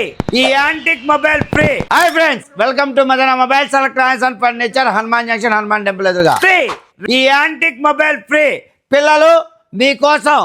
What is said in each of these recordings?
ఈ antique mobile free. Hi friends, welcome to Madana mobiles electronics and furniture, Hanuman Junction, Hanuman temple ఎదురుగా. Free ఈ antique mobile free. పిల్లలు మీకోసం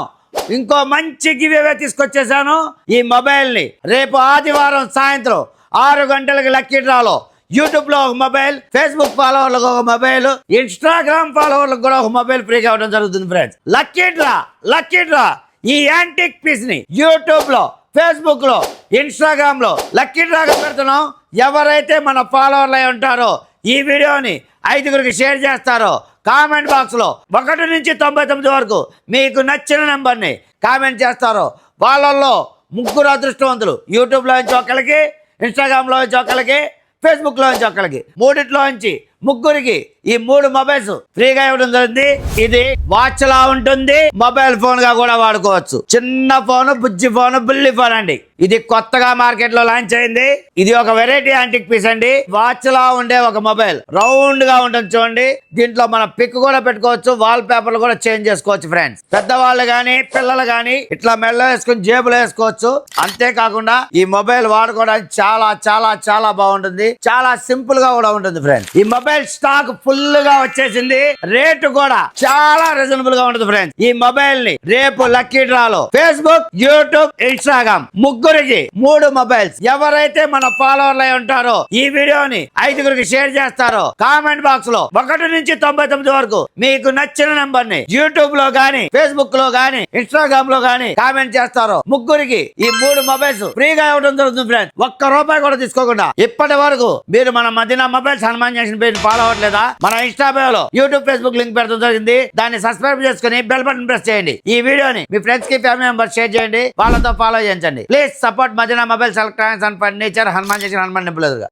ఇంకో మంచి గివ్ అవే తీసుకొచ్చేసాను. ఈ మొబైల్ ని రేపు ఆదివారం సాయంత్రం 6 గంటలకి లక్కీ డ్రాలో యూట్యూబ్ లో ఒక మొబైల్, ఫేస్బుక్ ఫాలోవర్లకు ఒక మొబైల్, ఇన్స్టాగ్రామ్ ఫాలోవర్లకు కూడా ఒక మొబైల్ ఫ్రీగా ఇవ్వడం జరుగుతుంది ఫ్రెండ్స్. లక్కీ డ్రా ఈ యాంటిక్ పీస్ ని యూట్యూబ్ లో, ఫేస్బుక్ లో, ఇన్స్టాగ్రామ్ లో లక్కీ డ్రాగా పెడుతున్నాం. ఎవరైతే మన ఫాలోవర్లు అయి ఉంటారో ఈ వీడియోని 5గురికి షేర్ చేస్తారో, కామెంట్ బాక్స్ లో 1 నుంచి 99 వరకు మీకు నచ్చిన నెంబర్ ని కామెంట్ చేస్తారో వాళ్ళల్లో 3 అదృష్టవంతులు, యూట్యూబ్ లో నుంచి ఒకరికి, ఇన్స్టాగ్రామ్ లో నుంచి ఒకరికి, ఫేస్బుక్ లో నుంచి ఒకరికి, 3 నుంచి 3 ఈ 3 మొబైల్స్ ఫ్రీగా ఇవ్వడం జరిగింది. ఇది వాచ్ లా ఉంటుంది, మొబైల్ ఫోన్ గా కూడా వాడుకోవచ్చు. చిన్న ఫోన్, బుజ్జి ఫోన్, బుల్లి ఫోన్ అండి. ఇది కొత్తగా మార్కెట్ లో లాంచ్ అయింది. ఇది ఒక వెరైటీ యాంటిక్ పీస్ అండి. వాచ్ లా ఉండే ఒక మొబైల్, రౌండ్ గా ఉంటుంది చూడండి. దీంట్లో మన పిక్ కూడా పెట్టుకోవచ్చు, వాల్ పేపర్లు కూడా చేంజ్ చేసుకోవచ్చు ఫ్రెండ్స్. పెద్దవాళ్ళు గానీ పిల్లలు గానీ ఇట్లా మెల్ల వేసుకుని జేబులో వేసుకోవచ్చు. అంతేకాకుండా ఈ మొబైల్ వాడుకోవడానికి చాలా చాలా చాలా బాగుంటుంది. చాలా సింపుల్ గా కూడా ఉంటుంది ఫ్రెండ్స్. ఈ మొబైల్ స్టాక్ ఫుల్ గా వచ్చేసింది. రేటు కూడా చాలా రీజనబుల్ గా ఉంటుంది ఫ్రెండ్స్. ఈ మొబైల్ ని రేపు లక్కీ డ్రాలో ఫేస్బుక్, యూట్యూబ్, ఇన్స్టాగ్రామ్ 3 మొబైల్స్ ఎవరైతే మన ఫాలోవర్లు అయి ఉంటారో ఈ వీడియోని 5గురికి షేర్ చేస్తారో, కామెంట్ బాక్స్ లో 1 నుంచి 99 వరకు మీకు నచ్చిన నెంబర్ ని యూట్యూబ్ లో గానీ, ఫేస్బుక్ లో గానీ, ఇన్స్టాగ్రామ్ లో గానీ కామెంట్ చేస్తారో 3 ఈ 3 మొబైల్స్ ఫ్రీగా ఇవ్వడం జరుగుతుంది ఫ్రెండ్స్. ₹1 కూడా తీసుకోకుండా. ఇప్పటి వరకు మీరు మన Madina mobiles Hanuman junction page follow అవ్వట్లేదా? మన ఇన్స్టాగ్రామ్ లో, యూట్యూబ్, ఫేస్బుక్ లింక్ పెడతాం జరిగింది. దాన్ని సబ్స్క్రైబ్ చేసుకుని బెల్ బటన్ ప్రెస్ చేయండి. ఈ వీడియోని మీ ఫ్రెండ్స్ కి, ఫ్యామిలీ మెంబర్స్ షేర్ చేయండి. వాళ్ళతో ఫాలో చేయించండి. Please support Madina mobiles electronics and furniture, Hanuman Junction, Hanuman temple ఎదురుగా.